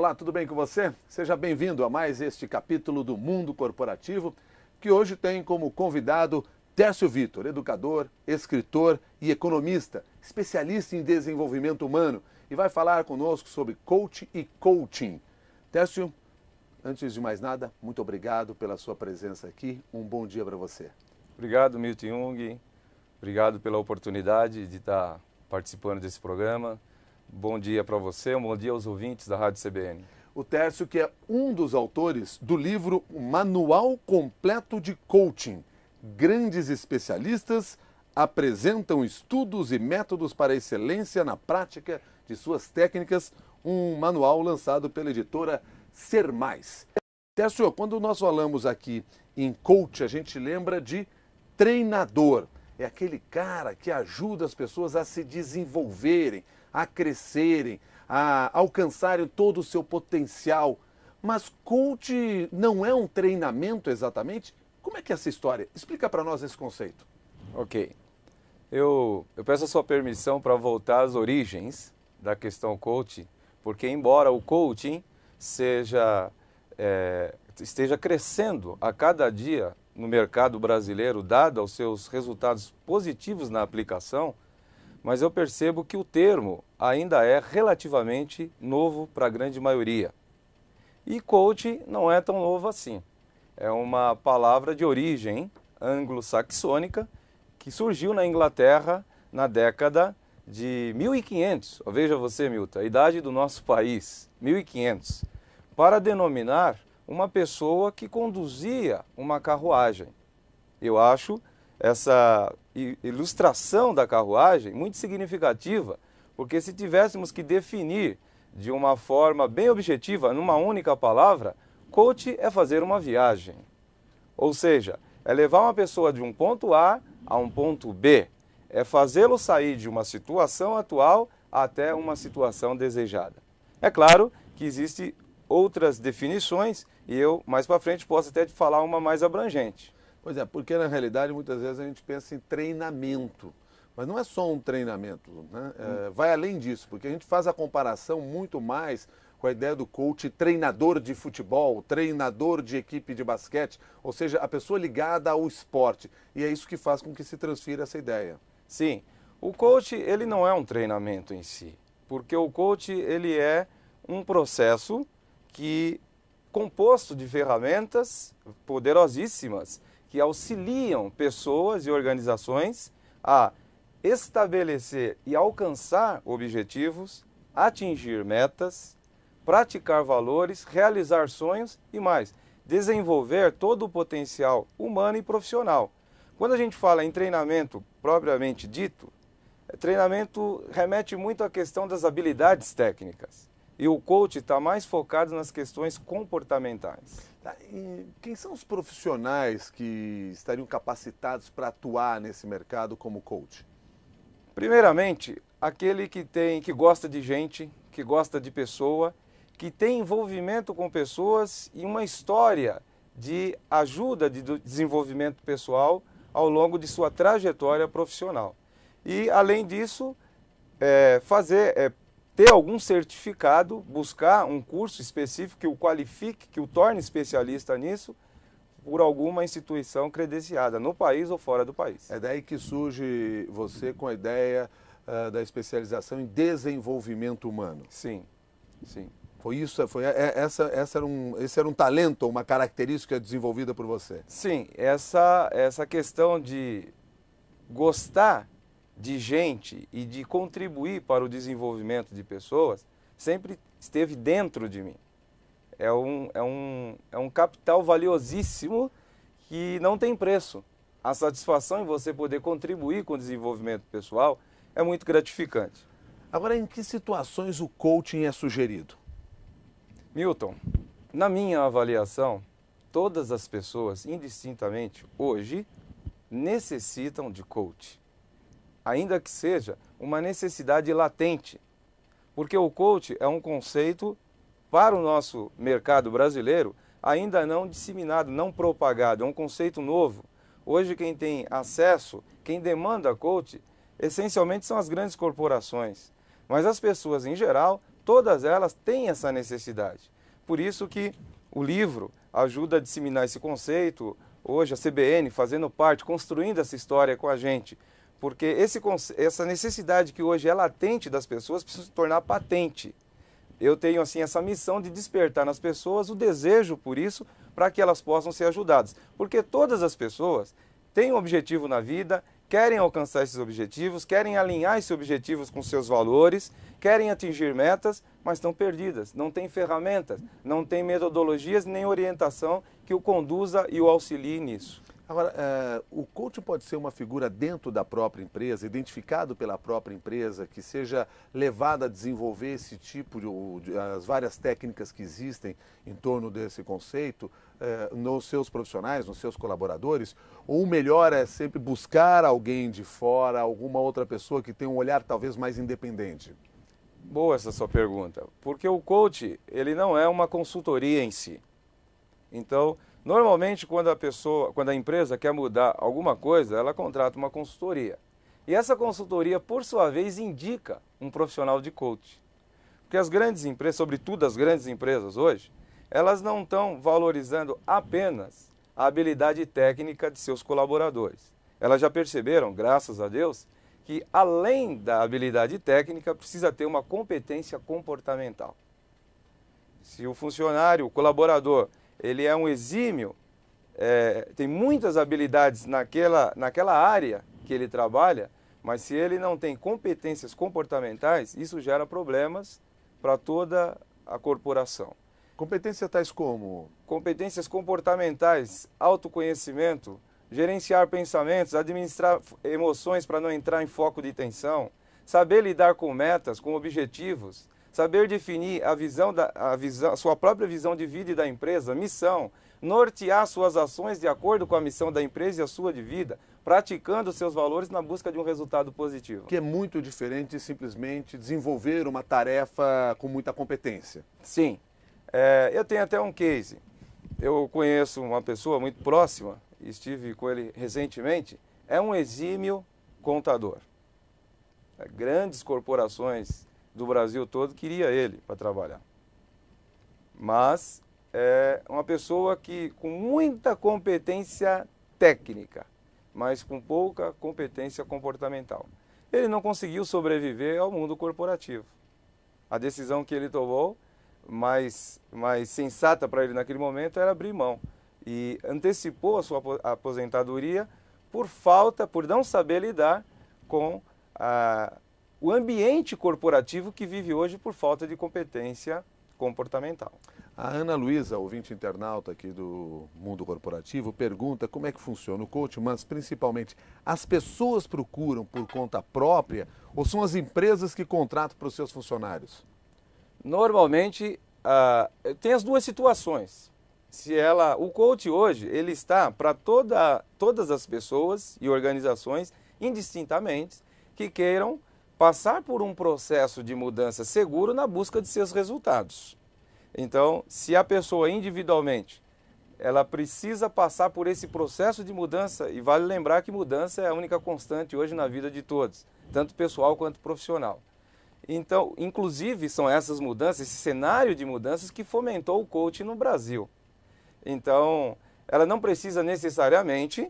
Olá, tudo bem com você? Seja bem-vindo a mais este capítulo do Mundo Corporativo, que hoje tem como convidado Tércio Vitor, educador, escritor e economista, especialista em desenvolvimento humano, e vai falar conosco sobre coach e coaching. Tércio, antes de mais nada, muito obrigado pela sua presença aqui. Um bom dia para você. Obrigado, Milton Jung. Obrigado pela oportunidade de estar participando desse programa. Bom dia para você, um bom dia aos ouvintes da Rádio CBN. O Tércio, que é um dos autores do livro Manual Completo de Coaching. Grandes especialistas apresentam estudos e métodos para a excelência na prática de suas técnicas, um manual lançado pela editora Ser Mais. Tércio, quando nós falamos aqui em coach, a gente lembra de treinador. É aquele cara que ajuda as pessoas a se desenvolverem, a crescerem, a alcançarem todo o seu potencial. Mas coach não é um treinamento exatamente? Como é que é essa história? Explica para nós esse conceito. Ok. Eu peço a sua permissão para voltar às origens da questão coaching, porque embora o coaching esteja crescendo a cada dia no mercado brasileiro, dado aos seus resultados positivos na aplicação, mas eu percebo que o termo ainda é relativamente novo para a grande maioria. E coach não é tão novo assim. É uma palavra de origem anglo-saxônica que surgiu na Inglaterra na década de 1500. Veja você, Milton, a idade do nosso país, 1500, para denominar uma pessoa que conduzia uma carruagem. Eu acho essa ilustração da carruagem muito significativa, porque se tivéssemos que definir de uma forma bem objetiva, numa única palavra, coach é fazer uma viagem. Ou seja, é levar uma pessoa de um ponto A a um ponto B, é fazê-lo sair de uma situação atual até uma situação desejada. É claro que existem outras definições e eu, mais para frente, posso até te falar uma mais abrangente. Pois é, porque na realidade muitas vezes a gente pensa em treinamento, mas não é só um treinamento, né? Vai além disso, porque a gente faz a comparação muito mais com a ideia do coach treinador de futebol, treinador de equipe de basquete, ou seja, a pessoa ligada ao esporte, e é isso que faz com que se transfira essa ideia. Sim, o coach ele não é um treinamento em si, porque o coach ele é um processo composto de ferramentas poderosíssimas que auxiliam pessoas e organizações a estabelecer e alcançar objetivos, atingir metas, praticar valores, realizar sonhos e mais, desenvolver todo o potencial humano e profissional. Quando a gente fala em treinamento propriamente dito, treinamento remete muito à questão das habilidades técnicas. E o coach está mais focado nas questões comportamentais. E quem são os profissionais que estariam capacitados para atuar nesse mercado como coach? Primeiramente, aquele que gosta de gente, que gosta de pessoa, que tem envolvimento com pessoas e uma história de ajuda de desenvolvimento pessoal ao longo de sua trajetória profissional. E, além disso, ter algum certificado, buscar um curso específico que o qualifique, que o torne especialista nisso, por alguma instituição credenciada, no país ou fora do país. É daí que surge você com a ideia da especialização em desenvolvimento humano. Sim, sim. Esse era um talento, uma característica desenvolvida por você? Sim, essa questão de gostar de gente e de contribuir para o desenvolvimento de pessoas sempre esteve dentro de mim. É um capital valiosíssimo que não tem preço. A satisfação em você poder contribuir com o desenvolvimento pessoal é muito gratificante. Agora, em que situações o coaching é sugerido? Milton, na minha avaliação, todas as pessoas, indistintamente, hoje, necessitam de coach. Ainda que seja uma necessidade latente, porque o coach é um conceito, para o nosso mercado brasileiro, ainda não disseminado, não propagado, é um conceito novo. Hoje quem tem acesso, quem demanda coach, essencialmente são as grandes corporações, mas as pessoas em geral todas elas têm essa necessidade. Por isso que o livro ajuda a disseminar esse conceito, hoje a CBN fazendo parte, construindo essa história com a gente, porque essa necessidade que hoje é latente das pessoas precisa se tornar patente. Eu tenho assim essa missão de despertar nas pessoas o desejo por isso, para que elas possam ser ajudadas. Porque todas as pessoas têm um objetivo na vida, querem alcançar esses objetivos, querem alinhar esses objetivos com seus valores, querem atingir metas, mas estão perdidas, não têm ferramentas, não têm metodologias nem orientação que o conduza e o auxilie nisso. Agora, o coach pode ser uma figura dentro da própria empresa, identificado pela própria empresa, que seja levada a desenvolver esse tipo as várias técnicas que existem em torno desse conceito nos seus profissionais, nos seus colaboradores? Ou o melhor é sempre buscar alguém de fora, alguma outra pessoa que tenha um olhar talvez mais independente? Boa essa sua pergunta, porque o coach, ele não é uma consultoria em si. Então, normalmente quando a empresa quer mudar alguma coisa, ela contrata uma consultoria. E essa consultoria, por sua vez, indica um profissional de coach. Porque as grandes empresas, sobretudo as grandes empresas hoje, elas não estão valorizando apenas a habilidade técnica de seus colaboradores. Elas já perceberam, graças a Deus, que além da habilidade técnica, precisa ter uma competência comportamental. Se o funcionário, o colaborador, ele é um exímio, tem muitas habilidades naquela área que ele trabalha, mas se ele não tem competências comportamentais, isso gera problemas para toda a corporação. Competências tais como? Competências comportamentais, autoconhecimento, gerenciar pensamentos, administrar emoções para não entrar em foco de tensão, saber lidar com metas, com objetivos, saber definir a sua própria visão de vida e da empresa, missão, nortear suas ações de acordo com a missão da empresa e a sua de vida, praticando seus valores na busca de um resultado positivo. Que é muito diferente de simplesmente desenvolver uma tarefa com muita competência. Sim. Eu tenho até um case. Eu conheço uma pessoa muito próxima, estive com ele recentemente, é um exímio contador. Grandes corporações do Brasil todo queria ele para trabalhar. Mas é uma pessoa que com muita competência técnica, mas com pouca competência comportamental. Ele não conseguiu sobreviver ao mundo corporativo. A decisão que ele tomou, mais sensata para ele naquele momento, era abrir mão. E antecipou a sua aposentadoria por não saber lidar com o ambiente corporativo que vive hoje por falta de competência comportamental. A Ana Luísa, ouvinte internauta aqui do Mundo Corporativo, pergunta como é que funciona o coaching, mas principalmente as pessoas procuram por conta própria ou são as empresas que contratam para os seus funcionários? Normalmente, tem as duas situações. O coach hoje, ele está para todas as pessoas e organizações, indistintamente, que queiram passar por um processo de mudança seguro na busca de seus resultados. Então, se a pessoa individualmente, ela precisa passar por esse processo de mudança, e vale lembrar que mudança é a única constante hoje na vida de todos, tanto pessoal quanto profissional. Então, inclusive, são essas mudanças, esse cenário de mudanças que fomentou o coaching no Brasil. Então, ela não precisa necessariamente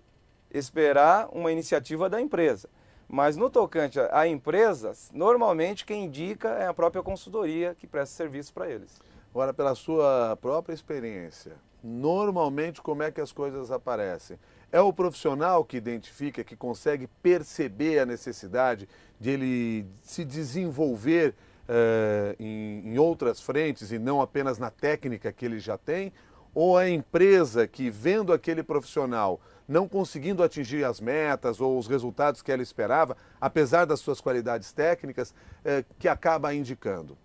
esperar uma iniciativa da empresa. Mas no tocante a empresas, normalmente quem indica é a própria consultoria que presta serviço para eles. Agora, pela sua própria experiência, normalmente como é que as coisas aparecem? É o profissional que identifica, que consegue perceber a necessidade de ele se desenvolver em outras frentes e não apenas na técnica que ele já tem? Ou a empresa que, vendo aquele profissional não conseguindo atingir as metas ou os resultados que ela esperava, apesar das suas qualidades técnicas, que acaba indicando?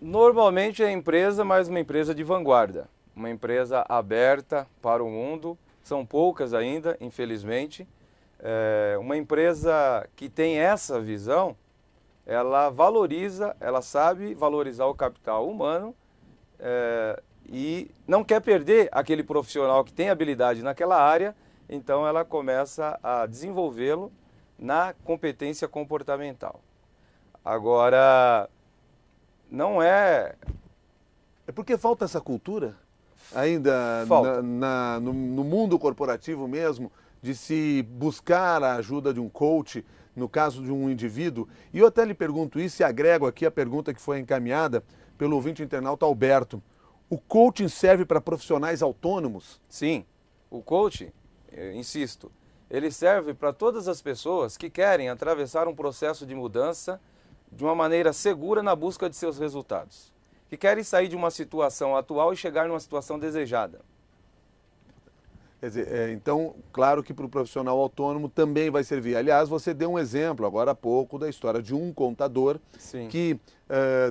Normalmente é a empresa, mas uma empresa de vanguarda, uma empresa aberta para o mundo, são poucas ainda, infelizmente. Uma empresa que tem essa visão, ela sabe valorizar o capital humano e não quer perder aquele profissional que tem habilidade naquela área, então ela começa a desenvolvê-lo na competência comportamental. Agora, não é... É porque falta essa cultura ainda Falta. no mundo corporativo mesmo, de se buscar a ajuda de um coach, no caso de um indivíduo. E eu até lhe pergunto isso e agrego aqui a pergunta que foi encaminhada pelo ouvinte internauta Alberto. O coaching serve para profissionais autônomos? Sim, o coach, insisto, ele serve para todas as pessoas que querem atravessar um processo de mudança de uma maneira segura na busca de seus resultados, que querem sair de uma situação atual e chegar numa situação desejada. Quer dizer, então, claro que para o profissional autônomo também vai servir. Aliás, você deu um exemplo agora há pouco da história de um contador Sim. que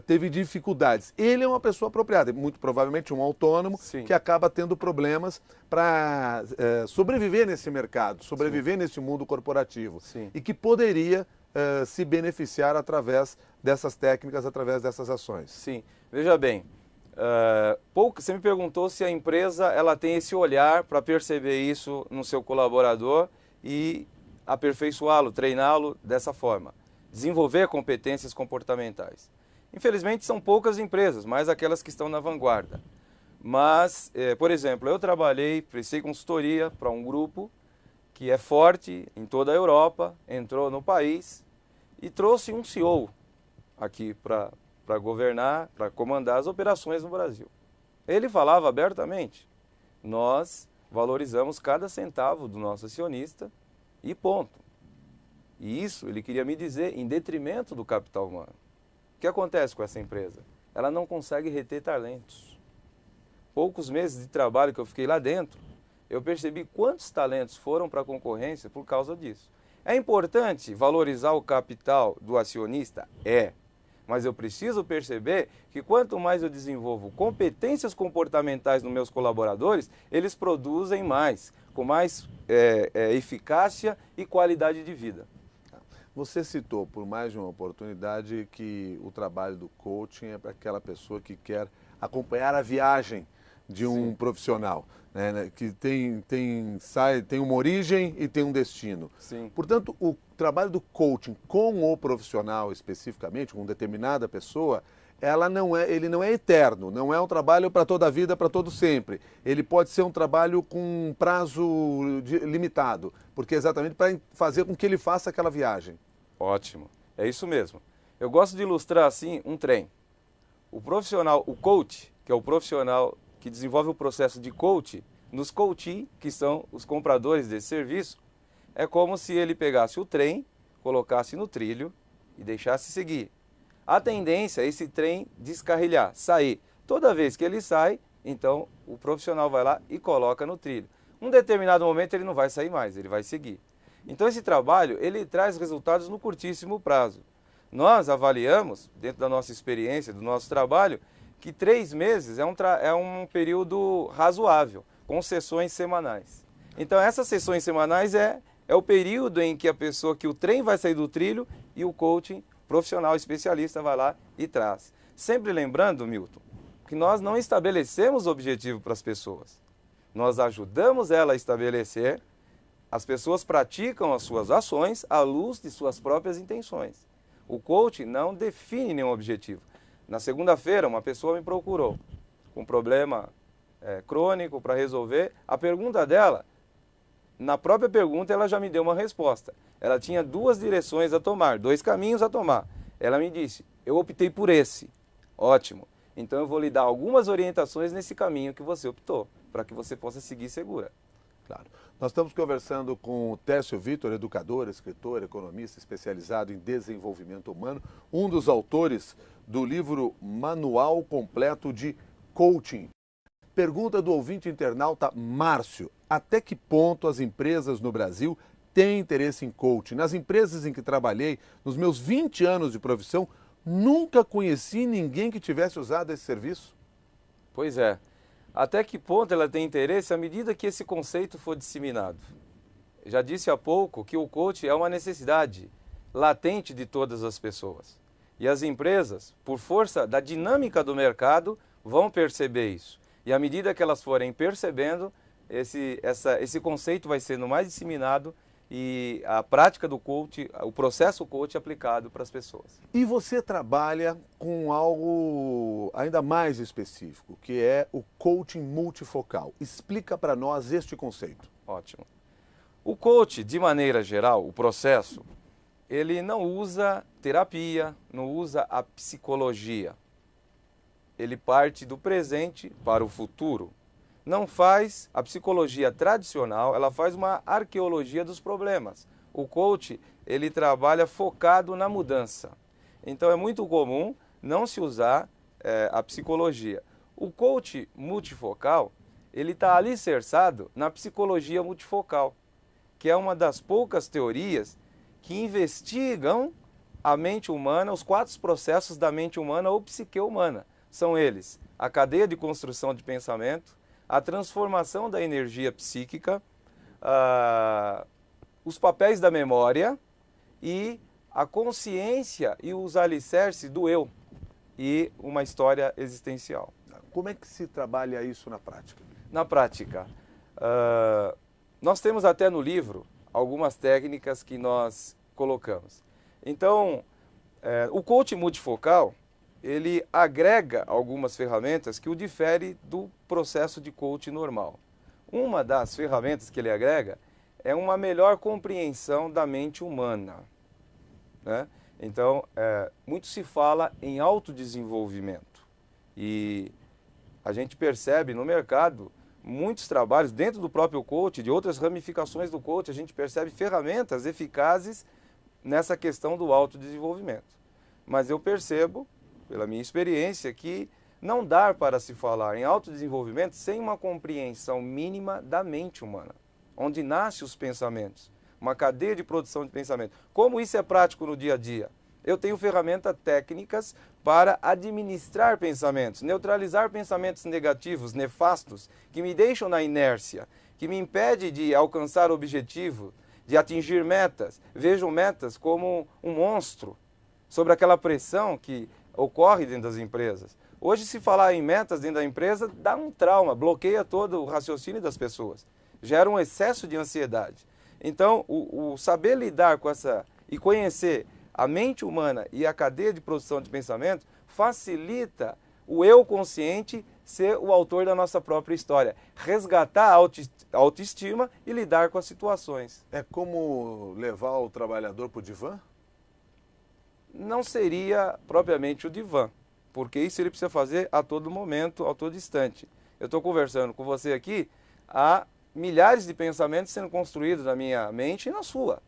teve dificuldades. Ele é uma pessoa apropriada, muito provavelmente um autônomo, Sim. que acaba tendo problemas para sobreviver nesse mercado, sobreviver Sim. nesse mundo corporativo. Sim. E que poderia se beneficiar através dessas técnicas, através dessas ações. Sim. Veja bem, você me perguntou se a empresa ela tem esse olhar para perceber isso no seu colaborador e aperfeiçoá-lo, treiná-lo dessa forma, desenvolver competências comportamentais. Infelizmente são poucas empresas, mais aquelas que estão na vanguarda. Mas, por exemplo, eu prestei consultoria para um grupo que é forte em toda a Europa, entrou no país e trouxe um CEO aqui para governar, para comandar as operações no Brasil. Ele falava abertamente, nós valorizamos cada centavo do nosso acionista e ponto. E isso ele queria me dizer em detrimento do capital humano. O que acontece com essa empresa? Ela não consegue reter talentos. Poucos meses de trabalho que eu fiquei lá dentro, eu percebi quantos talentos foram para a concorrência por causa disso. É importante valorizar o capital do acionista? É. Mas eu preciso perceber que quanto mais eu desenvolvo competências comportamentais nos meus colaboradores, eles produzem mais, com mais eficácia e qualidade de vida. Você citou por mais de uma oportunidade que o trabalho do coaching é para aquela pessoa que quer acompanhar a viagem de um profissional, né, que tem uma origem e tem um destino. Sim. Portanto, o trabalho do coaching com o profissional especificamente, com determinada pessoa, ele não é eterno, não é um trabalho para toda a vida, para todo sempre. Ele pode ser um trabalho com um prazo limitado, porque é exatamente para fazer com que ele faça aquela viagem. Ótimo, é isso mesmo. Eu gosto de ilustrar assim um trem. O profissional, o coach, que é o profissional que desenvolve o processo de coach, nos coachee, que são os compradores desse serviço, é como se ele pegasse o trem, colocasse no trilho e deixasse seguir. A tendência é esse trem descarrilhar, sair. Toda vez que ele sai, então o profissional vai lá e coloca no trilho. Um determinado momento ele não vai sair mais, ele vai seguir. Então esse trabalho, ele traz resultados no curtíssimo prazo. Nós avaliamos, dentro da nossa experiência, do nosso trabalho, que 3 meses é um período razoável, com sessões semanais. Então essas sessões semanais é o período em que que o trem vai sair do trilho e o coaching profissional especialista vai lá e traz. Sempre lembrando, Milton, que nós não estabelecemos objetivo para as pessoas. Nós ajudamos ela a estabelecer, as pessoas praticam as suas ações à luz de suas próprias intenções. O coaching não define nenhum objetivo. Na segunda-feira, uma pessoa me procurou com um problema crônico para resolver. A pergunta dela, na própria pergunta, ela já me deu uma resposta. Ela tinha 2 direções a tomar, 2 caminhos a tomar. Ela me disse, eu optei por esse. Ótimo. Então eu vou lhe dar algumas orientações nesse caminho que você optou, para que você possa seguir segura. Claro. Nós estamos conversando com o Tércio Vitor, educador, escritor, economista especializado em desenvolvimento humano, um dos autores do livro Manual Completo de Coaching. Pergunta do ouvinte internauta Márcio: até que ponto as empresas no Brasil têm interesse em coaching? Nas empresas em que trabalhei, nos meus 20 anos de profissão, nunca conheci ninguém que tivesse usado esse serviço. Pois é. Até que ponto ela tem interesse à medida que esse conceito for disseminado? Já disse há pouco que o coaching é uma necessidade latente de todas as pessoas. E as empresas, por força da dinâmica do mercado, vão perceber isso. E à medida que elas forem percebendo, esse conceito vai sendo mais disseminado e a prática do coach, o processo coach aplicado para as pessoas. E você trabalha com algo ainda mais específico, que é o coaching multifocal. Explica para nós este conceito. Ótimo. O coach, de maneira geral, o processo, ele não usa terapia, não usa a psicologia. Ele parte do presente para o futuro. Não faz a psicologia tradicional, ela faz uma arqueologia dos problemas. O coach, ele trabalha focado na mudança. Então é muito comum não se usar a psicologia. O coach multifocal, ele está alicerçado na psicologia multifocal, que é uma das poucas teorias que investigam a mente humana, os 4 processos da mente humana ou psique humana. São eles: a cadeia de construção de pensamento, a transformação da energia psíquica, os papéis da memória e a consciência e os alicerces do eu e uma história existencial. Como é que se trabalha isso na prática? Na prática, nós temos até no livro algumas técnicas que nós colocamos. Então, o coach multifocal, ele agrega algumas ferramentas que o difere do processo de coach normal. Uma das ferramentas que ele agrega é uma melhor compreensão da mente humana, né? Então, muito se fala em autodesenvolvimento e a gente percebe no mercado muitos trabalhos dentro do próprio coach, de outras ramificações do coach, a gente percebe ferramentas eficazes nessa questão do autodesenvolvimento. Mas eu percebo, pela minha experiência, que não dá para se falar em autodesenvolvimento sem uma compreensão mínima da mente humana, onde nascem os pensamentos, uma cadeia de produção de pensamento. Como isso é prático no dia a dia? Eu tenho ferramentas técnicas para administrar pensamentos, neutralizar pensamentos negativos, nefastos, que me deixam na inércia, que me impede de alcançar o objetivo, de atingir metas. Vejo metas como um monstro, sobre aquela pressão que ocorre dentro das empresas. Hoje, se falar em metas dentro da empresa, dá um trauma, bloqueia todo o raciocínio das pessoas, gera um excesso de ansiedade. Então, o saber lidar com essa e conhecer a mente humana e a cadeia de produção de pensamento facilita o eu consciente ser o autor da nossa própria história, resgatar a autoestima e lidar com as situações. É como levar o trabalhador para o divã? Não seria propriamente o divã, porque isso ele precisa fazer a todo momento, a todo instante. Eu estou conversando com você aqui, há milhares de pensamentos sendo construídos na minha mente e na sua.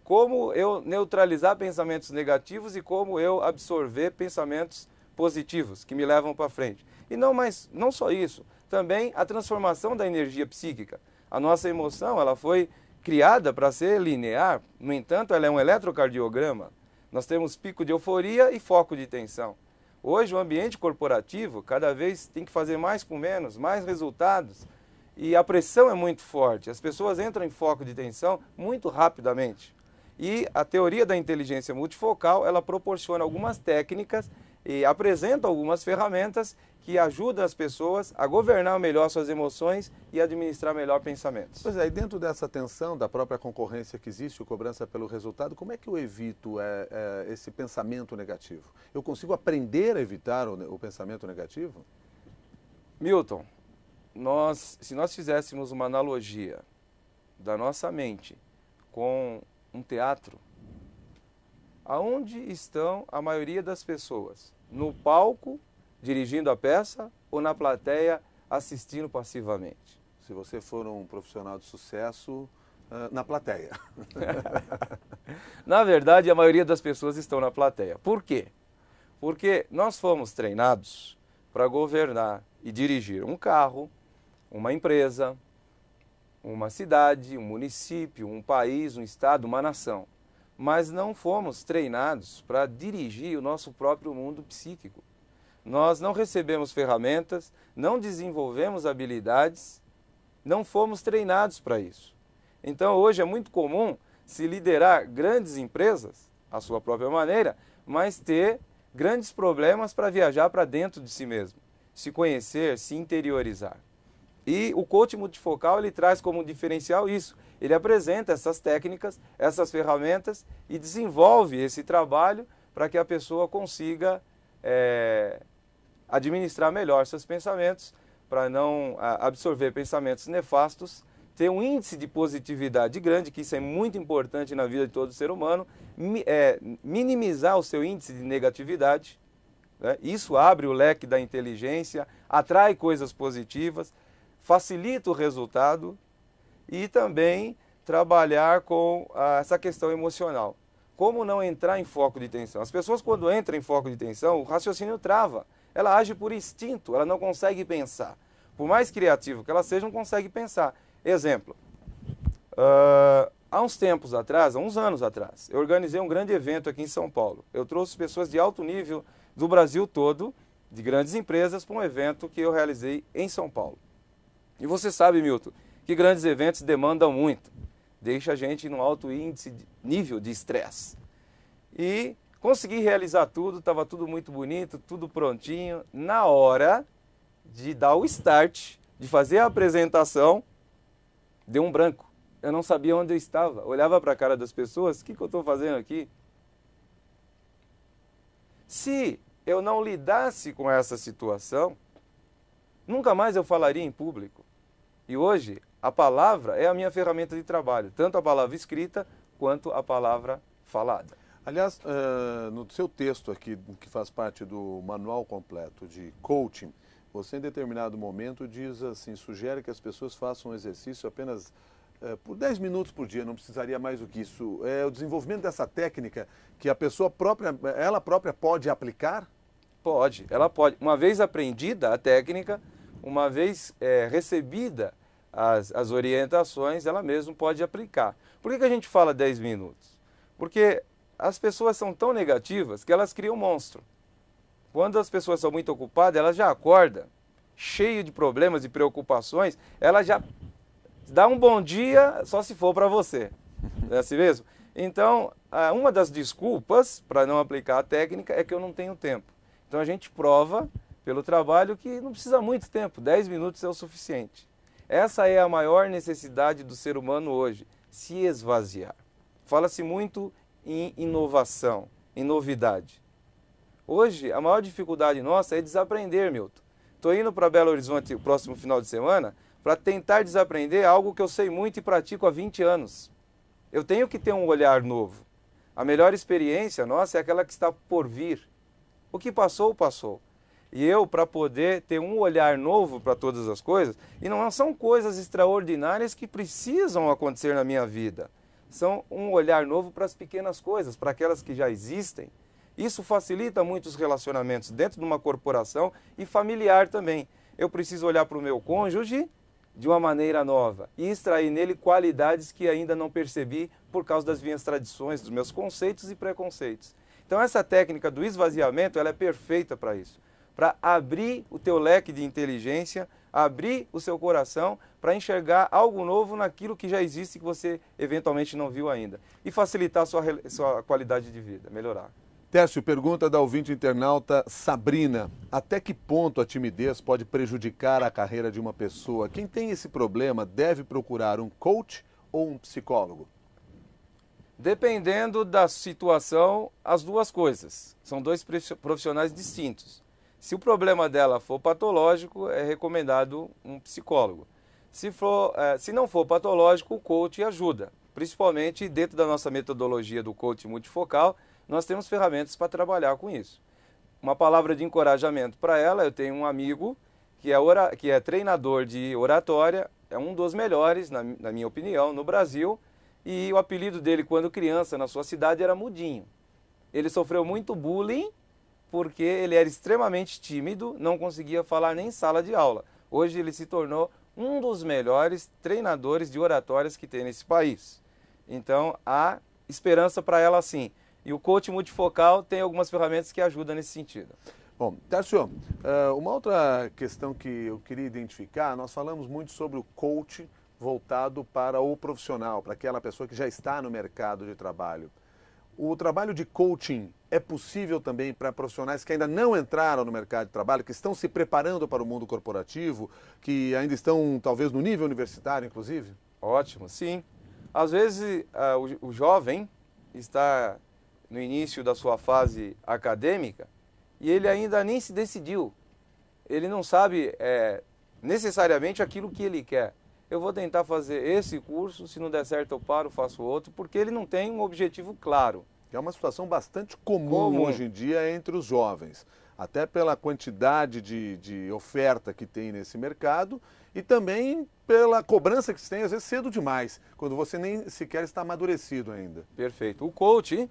Como eu neutralizar pensamentos negativos e como eu absorver pensamentos positivos que me levam para frente. E não só isso, também a transformação da energia psíquica. A nossa emoção, ela foi criada para ser linear, no entanto, ela é um eletrocardiograma. Nós temos pico de euforia e foco de tensão. Hoje, o ambiente corporativo, cada vez tem que fazer mais com menos, mais resultados, e a pressão é muito forte. As pessoas entram em foco de tensão muito rapidamente. E a teoria da inteligência multifocal, ela proporciona algumas técnicas e apresenta algumas ferramentas que ajudam as pessoas a governar melhor suas emoções e administrar melhor pensamentos. Pois é, e dentro dessa tensão da própria concorrência que existe, a cobrança pelo resultado, como é que eu evito esse pensamento negativo? Eu consigo aprender a evitar o pensamento negativo? Milton, se nós fizéssemos uma analogia da nossa mente com um teatro, aonde estão a maioria das pessoas? No palco, dirigindo a peça, ou na plateia, assistindo passivamente? Se você for um profissional de sucesso, na plateia. Na verdade, a maioria das pessoas estão na plateia. Por quê? Porque nós fomos treinados para governar e dirigir um carro, uma empresa, uma cidade, um município, um país, um estado, uma nação. Mas não fomos treinados para dirigir o nosso próprio mundo psíquico. Nós não recebemos ferramentas, não desenvolvemos habilidades, não fomos treinados para isso. Então hoje é muito comum se liderar grandes empresas, à sua própria maneira, mas ter grandes problemas para viajar para dentro de si mesmo, se conhecer, se interiorizar. E o coaching multifocal, ele traz como diferencial isso. Ele apresenta essas técnicas, essas ferramentas e desenvolve esse trabalho para que a pessoa consiga administrar melhor seus pensamentos, para não absorver pensamentos nefastos, ter um índice de positividade grande, que isso é muito importante na vida de todo ser humano, minimizar o seu índice de negatividade, né? Isso abre o leque da inteligência, atrai coisas positivas, facilita o resultado e também trabalhar com essa questão emocional. Como não entrar em foco de tensão? As pessoas, quando entram em foco de tensão, o raciocínio trava. Ela age por instinto, ela não consegue pensar. Por mais criativo que ela seja, não consegue pensar. Exemplo, há uns tempos atrás, há uns anos atrás, eu organizei um grande evento aqui em São Paulo. Eu trouxe pessoas de alto nível do Brasil todo, de grandes empresas, para um evento que eu realizei em São Paulo. E você sabe, Milton, que grandes eventos demandam muito. Deixa a gente num alto nível de estresse. E consegui realizar tudo, estava tudo muito bonito, tudo prontinho. Na hora de dar o start, de fazer a apresentação, deu um branco. Eu não sabia onde eu estava. Olhava para a cara das pessoas, o que eu estou fazendo aqui? Se eu não lidasse com essa situação, nunca mais eu falaria em público. E hoje, a palavra é a minha ferramenta de trabalho, tanto a palavra escrita quanto a palavra falada. Aliás, no seu texto aqui, que faz parte do Manual Completo de Coaching, você em determinado momento diz assim, sugere que as pessoas façam um exercício apenas por 10 minutos por dia, não precisaria mais do que isso. É o desenvolvimento dessa técnica que a pessoa própria, ela própria pode aplicar? Pode, ela pode. Uma vez aprendida a técnica, uma vez recebida as orientações, ela mesma pode aplicar. Por que a gente fala 10 minutos? Porque as pessoas são tão negativas que elas criam um monstro. Quando as pessoas são muito ocupadas, elas já acordam, cheio de problemas e preocupações, ela já dá um bom dia só se for para você. Não é assim mesmo? Então, uma das desculpas para não aplicar a técnica é que eu não tenho tempo. Então a gente prova pelo trabalho que não precisa muito tempo, 10 minutos é o suficiente. Essa é a maior necessidade do ser humano hoje, se esvaziar. Fala-se muito em inovação, em novidade. Hoje, a maior dificuldade nossa é desaprender, Milton. Estou indo para Belo Horizonte o próximo final de semana para tentar desaprender algo que eu sei muito e pratico há 20 anos. Eu tenho que ter um olhar novo. A melhor experiência nossa é aquela que está por vir. O que passou, passou. E eu, para poder ter um olhar novo para todas as coisas, e não são coisas extraordinárias que precisam acontecer na minha vida. São um olhar novo para as pequenas coisas, para aquelas que já existem. Isso facilita muito os relacionamentos dentro de uma corporação e familiar também. Eu preciso olhar para o meu cônjuge de uma maneira nova e extrair nele qualidades que ainda não percebi por causa das minhas tradições, dos meus conceitos e preconceitos. Então essa técnica do esvaziamento, ela é perfeita para isso, para abrir o teu leque de inteligência, abrir o seu coração para enxergar algo novo naquilo que já existe e que você eventualmente não viu ainda. E facilitar a sua qualidade de vida, melhorar. Tércio, pergunta da ouvinte internauta Sabrina. Até que ponto a timidez pode prejudicar a carreira de uma pessoa? Quem tem esse problema deve procurar um coach ou um psicólogo? Dependendo da situação, as duas coisas. São dois profissionais distintos. Se o problema dela for patológico, é recomendado um psicólogo. Se não for patológico, o coach ajuda. Principalmente dentro da nossa metodologia do coaching multifocal, nós temos ferramentas para trabalhar com isso. Uma palavra de encorajamento para ela, eu tenho um amigo que é treinador de oratória, é um dos melhores, na minha opinião, no Brasil, e o apelido dele, quando criança, na sua cidade, era Mudinho. Ele sofreu muito bullying, porque ele era extremamente tímido, não conseguia falar nem em sala de aula. Hoje ele se tornou um dos melhores treinadores de oratórias que tem nesse país. Então, há esperança para ela sim. E o coaching multifocal tem algumas ferramentas que ajudam nesse sentido. Bom, Tércio, uma outra questão que eu queria identificar, nós falamos muito sobre o coaching voltado para o profissional, para aquela pessoa que já está no mercado de trabalho. O trabalho de coaching é possível também para profissionais que ainda não entraram no mercado de trabalho, que estão se preparando para o mundo corporativo, que ainda estão talvez no nível universitário, inclusive? Ótimo, sim. Às vezes o jovem está no início da sua fase acadêmica e ele ainda nem se decidiu. Ele não sabe necessariamente aquilo que ele quer. Eu vou tentar fazer esse curso, se não der certo eu paro, faço outro, porque ele não tem um objetivo claro. É uma situação bastante comum hoje em dia entre os jovens, até pela quantidade de oferta que tem nesse mercado e também pela cobrança que se tem, às vezes cedo demais, quando você nem sequer está amadurecido ainda. Perfeito. O coach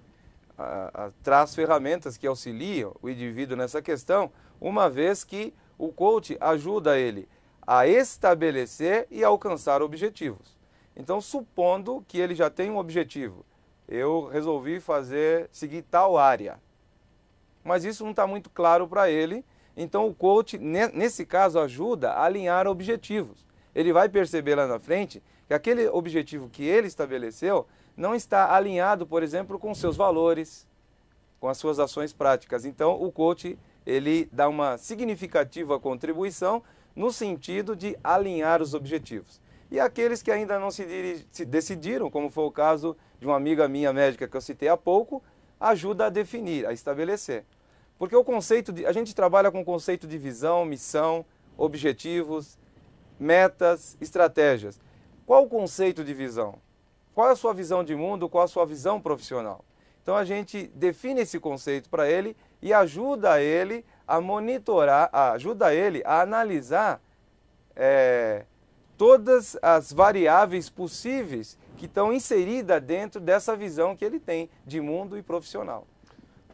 traz ferramentas que auxiliam o indivíduo nessa questão, uma vez que o coach ajuda ele a estabelecer e alcançar objetivos. Então, supondo que ele já tem um objetivo, eu resolvi seguir tal área, mas isso não está muito claro para ele, então o coach, nesse caso, ajuda a alinhar objetivos. Ele vai perceber lá na frente que aquele objetivo que ele estabeleceu não está alinhado, por exemplo, com seus valores, com as suas ações práticas. Então, o coach, ele dá uma significativa contribuição no sentido de alinhar os objetivos. E aqueles que ainda não se decidiram, como foi o caso de uma amiga minha médica que eu citei há pouco, ajuda a definir, a estabelecer. Porque a gente trabalha com o conceito de visão, missão, objetivos, metas, estratégias. Qual o conceito de visão? Qual é a sua visão de mundo? Qual a sua visão profissional? Então a gente define esse conceito para ele e ajuda ele a monitorar, ajuda ele a analisar todas as variáveis possíveis que estão inseridas dentro dessa visão que ele tem de mundo e profissional.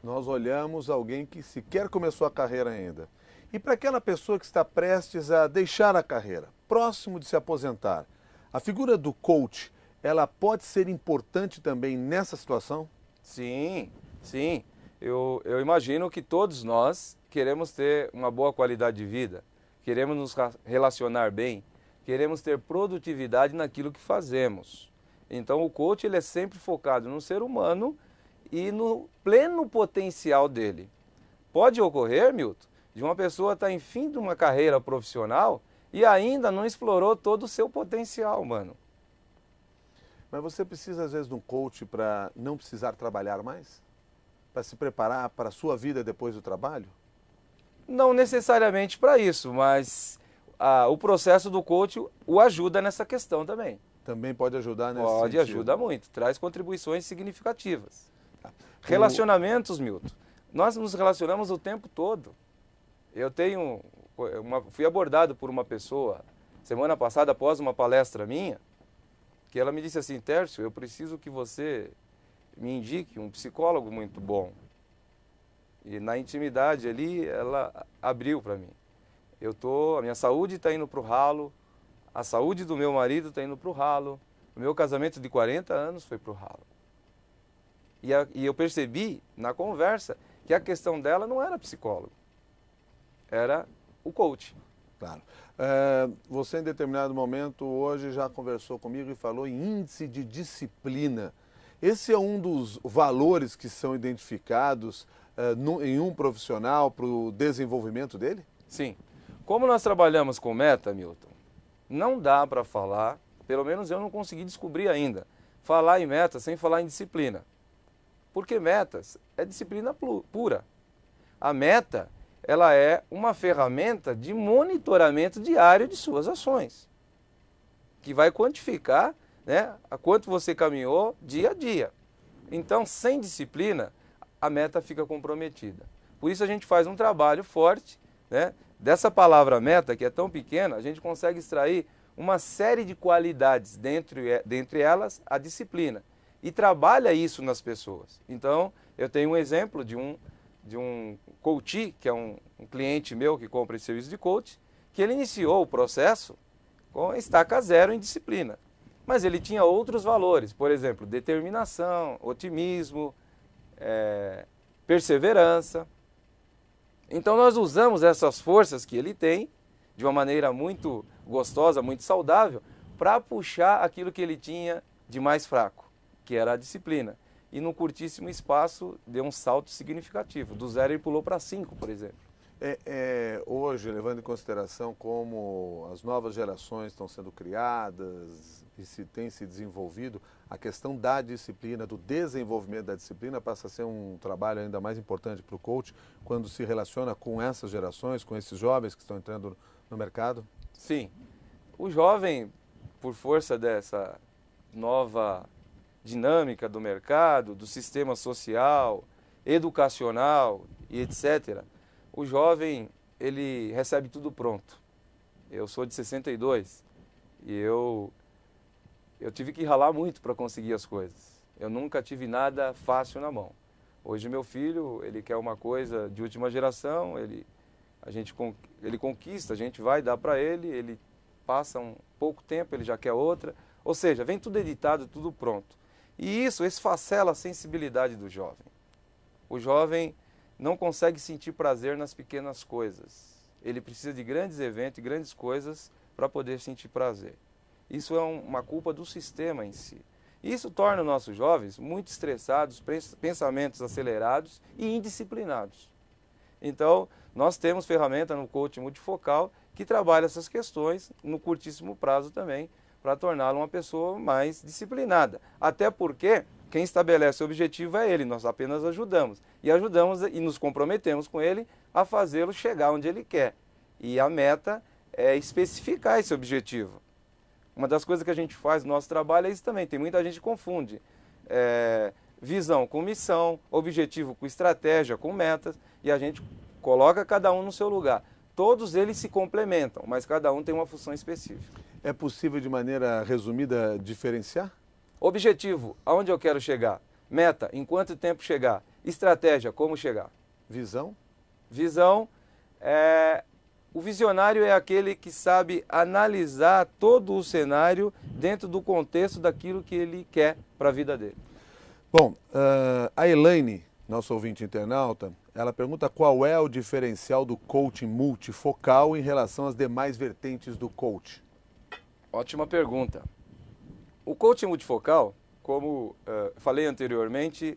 Nós olhamos alguém que sequer começou a carreira ainda. E para aquela pessoa que está prestes a deixar a carreira, próximo de se aposentar, a figura do coach, ela pode ser importante também nessa situação? Sim, sim. Eu imagino que todos nós queremos ter uma boa qualidade de vida, queremos nos relacionar bem, queremos ter produtividade naquilo que fazemos. Então o coach ele é sempre focado no ser humano e no pleno potencial dele. Pode ocorrer, Milton, de uma pessoa estar em fim de uma carreira profissional e ainda não explorou todo o seu potencial, mano. Mas você precisa, às vezes, de um coach para não precisar trabalhar mais? Para se preparar para a sua vida depois do trabalho? Não necessariamente para isso, mas o processo do coach o ajuda nessa questão também. Também pode ajudar nesse sentido? Pode, ajuda muito, traz contribuições significativas. Relacionamentos, Milton. Nós nos relacionamos o tempo todo. Fui abordado por uma pessoa, semana passada, após uma palestra minha, que ela me disse assim: Tércio, eu preciso que você me indique um psicólogo muito bom. E na intimidade ali, ela abriu para mim. A minha saúde está indo para o ralo, a saúde do meu marido está indo para o ralo, o meu casamento de 40 anos foi para o ralo. E eu percebi na conversa que a questão dela não era psicólogo, era o coach. Claro. Você em determinado momento hoje já conversou comigo e falou em índice de disciplina. Esse é um dos valores que são identificados em um profissional para o desenvolvimento dele? Sim. Como nós trabalhamos com meta, Milton, não dá para falar, pelo menos eu não consegui descobrir ainda, falar em meta sem falar em disciplina. Porque metas é disciplina pura. A meta, ela é uma ferramenta de monitoramento diário de suas ações, que vai quantificar, né, a quanto você caminhou dia a dia. Então, sem disciplina, a meta fica comprometida. Por isso a gente faz um trabalho forte, né? Dessa palavra meta, que é tão pequena, a gente consegue extrair uma série de qualidades, dentre elas a disciplina, e trabalha isso nas pessoas. Então, eu tenho um exemplo de um coach, que é um cliente meu que compra esse serviço de coach, que ele iniciou o processo com estaca zero em disciplina. Mas ele tinha outros valores, por exemplo, determinação, otimismo, perseverança. Então nós usamos essas forças que ele tem, de uma maneira muito gostosa, muito saudável, para puxar aquilo que ele tinha de mais fraco, que era a disciplina. e num curtíssimo espaço deu um salto significativo. Do 0 ele pulou para 5, por exemplo. Hoje, levando em consideração como as novas gerações estão sendo criadas e tem se desenvolvido, a questão da disciplina, do desenvolvimento da disciplina passa a ser um trabalho ainda mais importante para o coach quando se relaciona com essas gerações, com esses jovens que estão entrando no mercado? Sim. O jovem, por força dessa nova dinâmica do mercado, do sistema social, educacional e etc., o jovem, ele recebe tudo pronto. Eu sou de 62 e eu tive que ralar muito para conseguir as coisas. Eu nunca tive nada fácil na mão. Hoje meu filho, ele quer uma coisa de última geração, ele conquista, a gente vai dar para ele passa um pouco tempo, ele já quer outra. Ou seja, vem tudo editado, tudo pronto. E isso esfacela a sensibilidade do jovem. O jovem não consegue sentir prazer nas pequenas coisas. Ele precisa de grandes eventos e grandes coisas para poder sentir prazer. Isso é uma culpa do sistema em si. Isso torna os nossos jovens muito estressados, pensamentos acelerados e indisciplinados. Então, nós temos ferramenta no coaching multifocal que trabalha essas questões no curtíssimo prazo também, para torná-lo uma pessoa mais disciplinada. Até porque quem estabelece o objetivo é ele, nós apenas ajudamos. E ajudamos e nos comprometemos com ele a fazê-lo chegar onde ele quer. E a meta é especificar esse objetivo. Uma das coisas que a gente faz no nosso trabalho é isso também. Tem muita gente que confunde visão com missão, objetivo com estratégia, com metas, e a gente coloca cada um no seu lugar. Todos eles se complementam, mas cada um tem uma função específica. É possível, de maneira resumida, diferenciar? Objetivo, aonde eu quero chegar? Meta, em quanto tempo chegar? Estratégia, como chegar? Visão? Visão, o visionário é aquele que sabe analisar todo o cenário dentro do contexto daquilo que ele quer para a vida dele. Bom, a Elaine, nosso ouvinte internauta, ela pergunta qual é o diferencial do coaching multifocal em relação às demais vertentes do coaching. Ótima pergunta. O coaching multifocal, como falei anteriormente,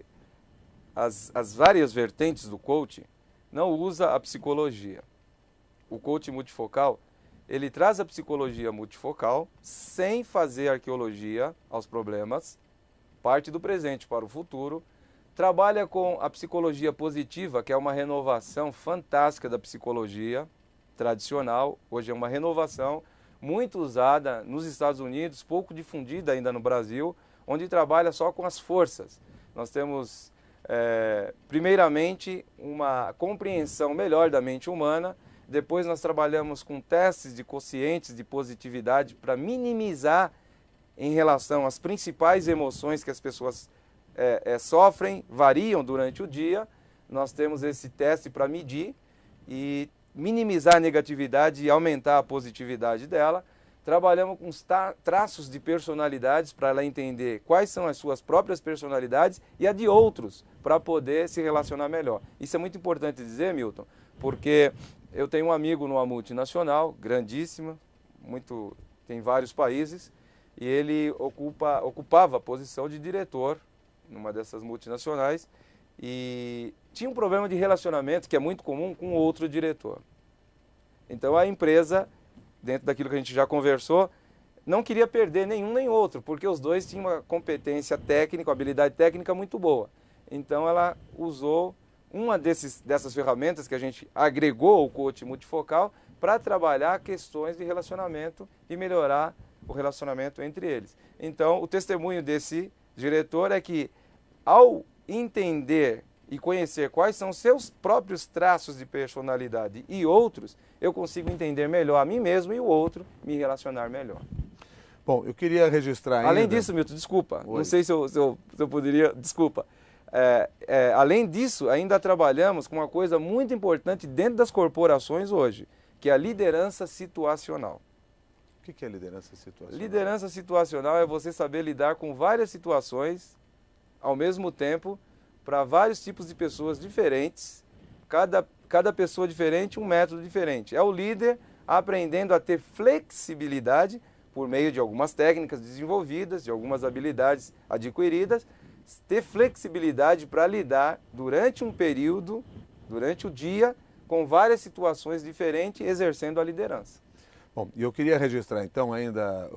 as várias vertentes do coaching não usa a psicologia. O coaching multifocal, ele traz a psicologia multifocal sem fazer arqueologia aos problemas, parte do presente para o futuro, trabalha com a psicologia positiva, que é uma renovação fantástica da psicologia tradicional, hoje é uma renovação muito usada nos Estados Unidos, pouco difundida ainda no Brasil, onde trabalha só com as forças. Nós temos, primeiramente, uma compreensão melhor da mente humana, depois nós trabalhamos com testes de quocientes de positividade para minimizar em relação às principais emoções que as pessoas sofrem, variam durante o dia. Nós temos esse teste para medir e minimizar a negatividade e aumentar a positividade dela. Trabalhamos com os traços de personalidades para ela entender quais são as suas próprias personalidades e a de outros, para poder se relacionar melhor. Isso é muito importante dizer, Milton, porque eu tenho um amigo numa multinacional, grandíssima, tem vários países, e ele ocupava a posição de diretor numa dessas multinacionais, e tinha um problema de relacionamento que é muito comum com outro diretor. Então a empresa, dentro daquilo que a gente já conversou, não queria perder nenhum nem outro, porque os dois tinham uma competência técnica, uma habilidade técnica muito boa. Então ela usou uma dessas ferramentas que a gente agregou ao coaching multifocal para trabalhar questões de relacionamento e melhorar o relacionamento entre eles. Então o testemunho desse diretor é que, ao entender e conhecer quais são seus próprios traços de personalidade e outros, eu consigo entender melhor a mim mesmo e o outro me relacionar melhor. Bom, eu queria registrar ainda... Além disso, Milton, desculpa, Oi. não sei se eu poderia... Desculpa. Além disso, ainda trabalhamos com uma coisa muito importante dentro das corporações hoje, que é a liderança situacional. O que é liderança situacional? Liderança situacional é você saber lidar com várias situações ao mesmo tempo, para vários tipos de pessoas diferentes, cada pessoa diferente, um método diferente. É o líder aprendendo a ter flexibilidade por meio de algumas técnicas desenvolvidas, de algumas habilidades adquiridas, ter flexibilidade para lidar durante um período, durante o dia, com várias situações diferentes, exercendo a liderança. Bom, e eu queria registrar então ainda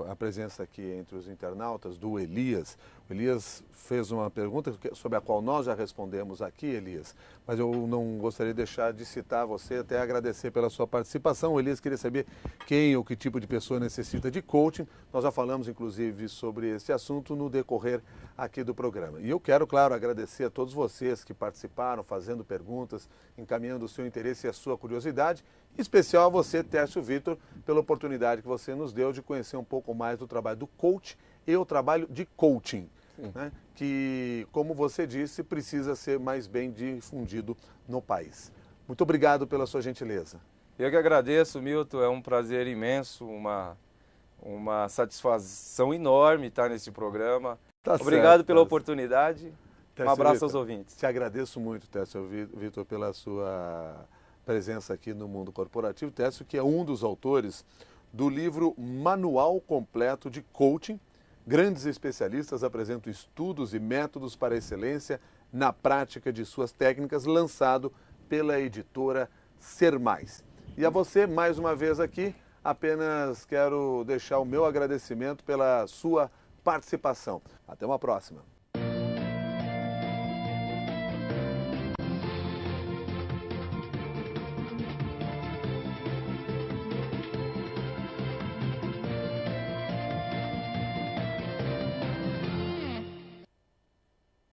a presença aqui entre os internautas do Elias. O Elias fez uma pergunta sobre a qual nós já respondemos aqui, Elias, mas eu não gostaria de deixar de citar você, até agradecer pela sua participação. O Elias queria saber quem ou que tipo de pessoa necessita de coaching. Nós já falamos, inclusive, sobre esse assunto no decorrer aqui do programa. E eu quero, claro, agradecer a todos vocês que participaram, fazendo perguntas, encaminhando o seu interesse e a sua curiosidade. Em especial a você, Tércio Vitor, pela oportunidade que você nos deu de conhecer um pouco mais do trabalho do coach e o trabalho de coaching, né? Que, como você disse, precisa ser mais bem difundido no país. Muito obrigado pela sua gentileza. Eu que agradeço, Milton, é um prazer imenso, uma satisfação enorme estar nesse programa. Tá Obrigado certo, pela Tércio. oportunidade, Tércio um abraço Vitor, aos ouvintes. Te agradeço muito, Tércio Vitor, pela sua presença aqui no Mundo Corporativo. Tércio, que é um dos autores do livro Manual Completo de Coaching. Grandes especialistas apresentam estudos e métodos para a excelência na prática de suas técnicas, lançado pela editora Ser Mais. E a você, mais uma vez aqui, apenas quero deixar o meu agradecimento pela sua participação. Até uma próxima.